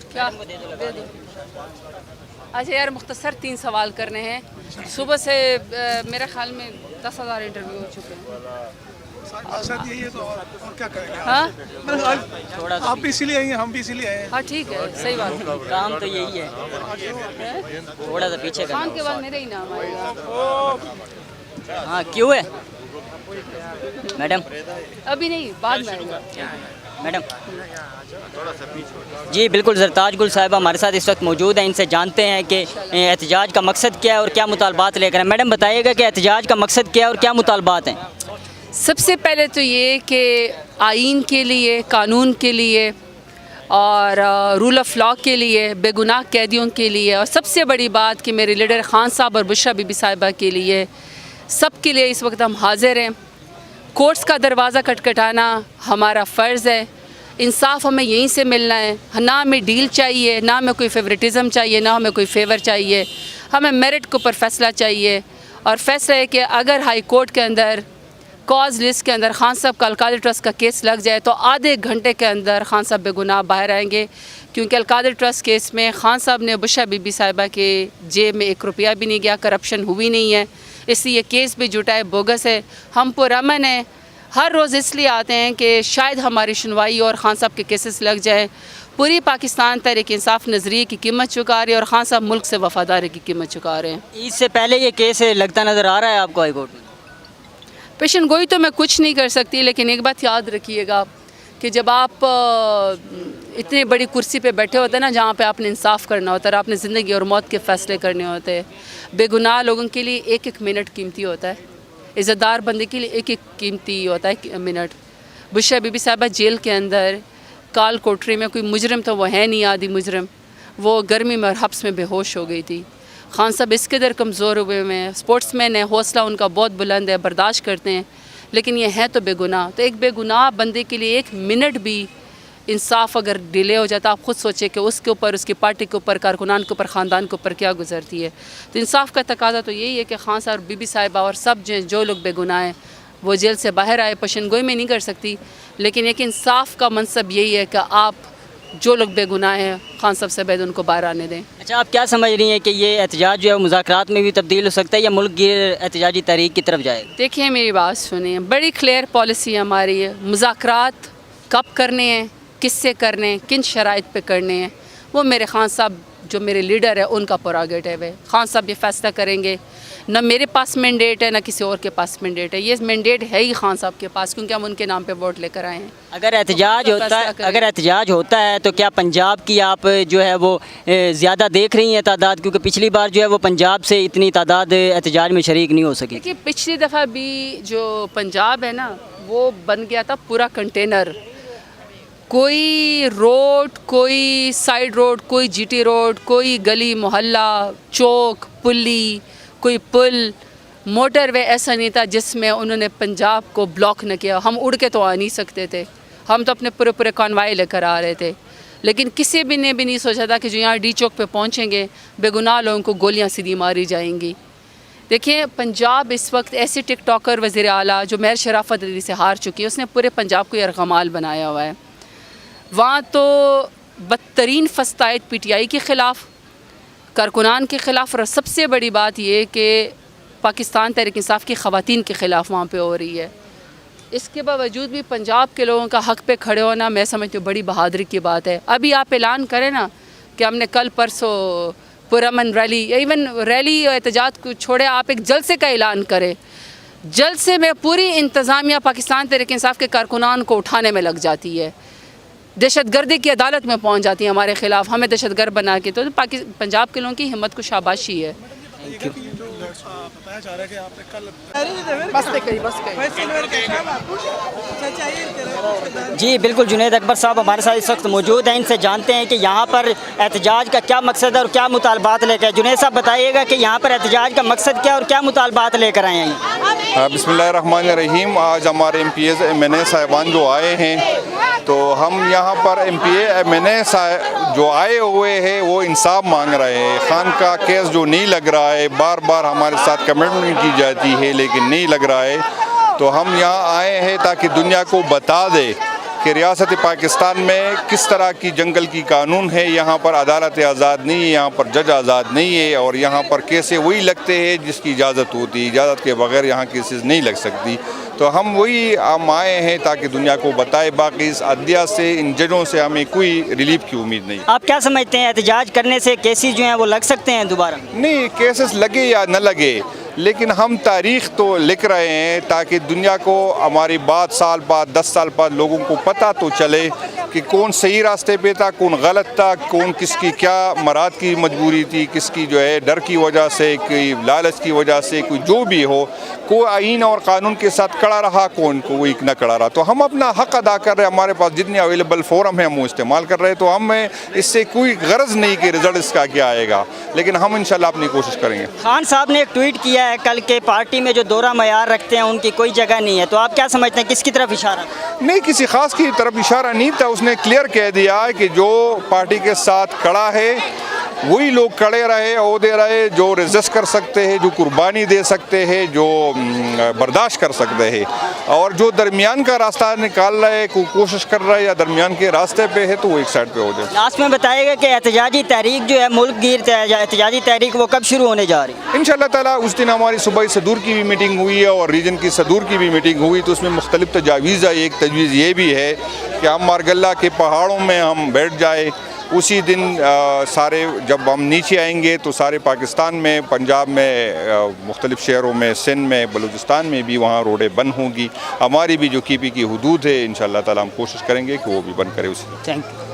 क्या दे दो। अच्छा यार, मुख्तसर 3 सवाल करने हैं। सुबह से मेरे ख्याल में 10,000 इंटरव्यू हो चुके हैं। मकसद यही है तो और क्या करेंगे हाँ आप भी इसीलिए आई हैं, हम भी इसीलिए आए हैं। हाँ, ठीक है, सही बात है। काम तो यही है, थोड़ा सा पीछे करना। खान के बाद मेरा ही नाम आएगा। हाँ क्यों है मैडम? अभी नहीं, बाद में आएगा। मैडम जी बिल्कुल, ज़रताज गुल साहिबा हमारे साथ इस वक्त मौजूद हैं। इनसे जानते हैं कि एहतजाज का मकसद क्या है और क्या मुतालबात लेकर हैं। मैडम बताइएगा कि एहतजाज का मकसद क्या है और क्या मुतालबात हैं? सबसे पहले तो ये कि आइन के लिए, कानून के लिए और रूल ऑफ लॉ के लिए, बेगुनाह कैदियों के लिए, और सबसे बड़ी बात कि मेरे लीडर खान साहब और बुशरा बीबी साहिबा के लिए, सब के लिए इस वक्त हम हाजिर हैं। कोर्ट्स का दरवाज़ा खटखटाना हमारा फ़र्ज़ है। इंसाफ हमें यहीं से मिलना है। ना हमें डील चाहिए, ना हमें कोई फेवरेटिज़म चाहिए, ना हमें कोई फेवर चाहिए। हमें मेरिट के ऊपर फ़ैसला चाहिए, और फ़ैसला है कि अगर हाई कोर्ट के अंदर कॉज लिस्ट के अंदर खान साहब का अलकादर ट्रस्ट का केस लग जाए तो आधे घंटे के अंदर खान साहब बेगुनाह बाहर आएंगे, क्योंकि अलकादर ट्रस्ट केस में खान साहब ने बुशरा बीबी साहिबा के जेब में 1 रुपया भी नहीं गया, करप्शन हुई नहीं है, इसलिए केस भी जुटाए बोगस है। हम पुरअमन हैं, हर रोज़ इसलिए आते हैं कि शायद हमारी सुनवाई और खान साहब के केसेस लग जाए। पूरी पाकिस्तान तहरीक इंसाफ नज़रिए की कीमत चुका रही है और खान साहब मुल्क से वफादारी की कीमत चुका रहे हैं। इससे पहले ये केस लगता नज़र आ रहा है आपको हाई कोर्ट में? पेशन गोई तो मैं कुछ नहीं कर सकती, लेकिन एक बात याद रखिएगा कि जब आप इतनी बड़ी कुर्सी पे बैठे होते हैं ना, जहाँ पे आपने इंसाफ करना होता है, आपने ज़िंदगी और मौत के फ़ैसले करने होते हैं, बेगुनाह लोगों के लिए 1-1 मिनट कीमती होता है, इज़्ज़तदार बंदे के लिए 1-1 कीमती होता है मिनट। बुशरा बीबी साहिबा जेल के अंदर काल कोठरी में, कोई मुजरम तो वो है नहीं, आदि मुजरम, वो गर्मी में और हब्स में बेहोश हो गई थी। खान साहब इस कदर कमज़ोर हुए हैं, स्पोर्ट्समैन है, हौसला उनका बहुत बुलंद है, बर्दाश्त करते हैं, लेकिन ये है तो बेगुनाह। तो एक बेगुनाह बंदे के लिए 1 मिनट भी इंसाफ अगर डिले हो जाता, आप ख़ुद सोचें कि उसके ऊपर, उसकी पार्टी के ऊपर, कारकुनान के ऊपर, ख़ानदान के ऊपर क्या गुजरती है। तो इंसाफ का तकाजा तो यही है कि खान साहब, बीबी साहिबा और सब जो लोग बेगुनाह हैं वो जेल से बाहर आए। पशनगोई में नहीं कर सकती, लेकिन एक इंसाफ का मनसब यही है कि आप जो लोग बेगुनाह हैं खान साहब से बैद उनको बाहर आने दें। अच्छा, आप क्या समझ रही हैं कि ये एहतजाज जो है मुज़ाकरात में भी तब्दील हो सकता है या मुल्क की एहतजाजी तहरीक की तरफ जाएगा? देखिए मेरी बात सुनिए, बड़ी क्लियर पॉलिसी हमारी है। मुज़ाकरात कब करने हैं, किससे करने हैं, किन शराइत पे करने हैं, वो मेरे खान साहब जो मेरे लीडर है उनका प्रोगेटिव है। खान साहब ये फैसला करेंगे। न मेरे पास मैंडेट है, न किसी और के पास मैंडेट है। ये मैंडेट है ही खान साहब के पास, क्योंकि हम उनके नाम पे वोट लेकर आए हैं। अगर एहतजाज होता है तो क्या पंजाब की आप जो है वो ज़्यादा देख रही हैं तादाद? क्योंकि पिछली बार जो है वो पंजाब से इतनी तादाद एहतजाज में शरीक नहीं हो सकी। देखिए पिछली दफ़ा भी जो पंजाब है ना, वो बन गया था पूरा कंटेनर। कोई रोड, कोई साइड रोड, कोई जीटी रोड, कोई गली मोहल्ला, चौक, पुली, कोई पुल, मोटरवे ऐसा नहीं था जिसमें उन्होंने पंजाब को ब्लॉक न किया। हम उड़ के तो आ नहीं सकते थे, हम तो अपने पूरे पूरे कॉन्वाय लेकर आ रहे थे, लेकिन किसी भी ने भी नहीं सोचा था कि जो यहाँ डी चौक पे पहुँचेंगे बेगुनाह लोगों को गोलियाँ सीधी मारी जाएंगी। देखिए पंजाब इस वक्त ऐसे टिक टॉकर वज़ीर आला जो महर शराफत अली से हार चुकी है, उसने पूरे पंजाब को यरगमाल बनाया हुआ है। वहाँ तो बदतरीन फस्तायत PTI के ख़िलाफ़, कारकुनान के ख़िलाफ़, और सबसे बड़ी बात ये कि पाकिस्तान तहरीक इंसाफ की ख़वातीन के ख़िलाफ़ वहाँ पे हो रही है। इसके बावजूद भी पंजाब के लोगों का हक़ पे खड़े होना मैं समझती हूँ बड़ी बहादुरी की बात है। अभी आप ऐलान करें ना कि हमने कल परसों पुरअमन रैली, इवन रैली और एहतजाज को छोड़े, आप एक जलसे का ऐलान करें। जलसे में पूरी इंतज़ामिया पाकिस्तान तहरीक इंसाफ के कारकुनान को उठाने में लग जाती है, दहशतगर्दी की अदालत में पहुंच जाती है हमारे ख़िलाफ़, हमें दहशतगर्द बना के। तो पंजाब के लोगों की हिम्मत को शाबाशी है। जी बिल्कुल, जुनैद अकबर साहब हमारे साथ इस वक्त मौजूद हैं। इनसे जानते हैं कि यहाँ पर एहतजाज का क्या मकसद है और क्या मुतालबात लेकर। जुनैद साहब बताइएगा कि यहाँ पर एहतजाज का मकसद क्या और क्या मुतालबात लेकर आए हैं? बिस्मिल्लाहिर्रहमानिर्रहीम। आज हमारे MPs MNA साहिबान जो आए हैं, तो हम यहाँ पर MPA MNA जो आए हुए हैं वो इंसाफ मांग रहे हैं। खान का केस जो नहीं लग रहा है, बार बार हमारे साथ कमिटमेंट की जाती है लेकिन नहीं लग रहा है, تو ہم یہاں آئے ہیں تاکہ دنیا کو بتا دے کہ ریاست پاکستان میں کس طرح کی جنگل کی قانون ہے، یہاں پر عدالت آزاد نہیں ہے، یہاں پر جج آزاد نہیں ہے، اور یہاں پر کیسے وہی لگتے ہیں جس کی اجازت ہوتی، اجازت کے بغیر یہاں کیسز نہیں لگ سکتی۔ تو ہم آئے ہیں تاکہ دنیا کو بتائے، باقی اس عدلیہ سے، ان ججوں سے ہمیں کوئی ریلیف کی امید نہیں۔ آپ کیا سمجھتے ہیں احتجاج کرنے سے کیسز جو ہیں وہ لگ سکتے ہیں دوبارہ؟ نہیں، کیسز لگے یا نہ لگے، لیکن ہم تاریخ تو لکھ رہے ہیں تاکہ دنیا کو ہماری بات سال بعد 10 سال بعد لوگوں کو پتہ تو چلے کہ کون صحیح راستے پہ تھا، کون غلط تھا، کون کس کی کیا مراد کی مجبوری تھی، کس کی جو ہے ڈر کی وجہ سے، کوئی لالچ کی وجہ سے، کوئی جو بھی ہو، کوئی آئین اور قانون کے ساتھ کڑا رہا، کون کوئی نہ کڑا رہا۔ تو ہم اپنا حق ادا کر رہے ہیں، ہمارے پاس جتنے اویلیبل فورم ہیں ہم وہ استعمال کر رہے ہیں، تو ہمیں اس سے کوئی غرض نہیں کہ رزلٹ اس کا کیا آئے گا، لیکن ہم انشاءاللہ اپنی کوشش کریں گے۔ خان صاحب نے ایک ٹویٹ کیا ہے کل کے پارٹی میں جو دورہ معیار رکھتے ہیں ان کی کوئی جگہ نہیں ہے، تو آپ کیا سمجھتے ہیں کس کی طرف اشارہ؟ نہیں، کسی خاص کی طرف اشارہ نہیں تھا، اس نے کلیئر کہہ دیا کہ جو پارٹی کے ساتھ کھڑا ہے وہی لوگ کھڑے رہے، عہدے رہے، جو ریزسٹ کر سکتے ہیں، جو قربانی دے سکتے ہیں، جو برداشت کر سکتے ہیں، اور جو درمیان کا راستہ نکال رہے، کوشش کر رہے یا درمیان کے راستے پہ ہے تو وہ ایک سائڈ پہ ہو جائے۔ لاسٹ میں بتائے گا کہ احتجاجی تحریک جو ہے ملک گیر احتجاجی تحریک وہ کب شروع ہونے جا رہی ہے؟ انشاءاللہ تعالیٰ اس دن ہماری صوبائی صدور کی بھی میٹنگ ہوئی ہے اور ریجن کی صدور کی بھی میٹنگ ہوئی، تو اس میں مختلف تجاویز ہے۔ ایک تجویز یہ بھی ہے کہ ہم مارگلہ کے پہاڑوں میں ہم بیٹھ جائے، اسی دن سارے جب ہم نیچے آئیں گے تو سارے پاکستان میں، پنجاب میں، مختلف شہروں میں، سندھ میں، بلوچستان میں بھی وہاں روڈیں بند ہوں گی۔ ہماری بھی جو کی پی کی حدود ہے انشاءاللہ تعالیٰ ہم کوشش کریں گے کہ وہ بھی بند کرے اسی۔ Thank you.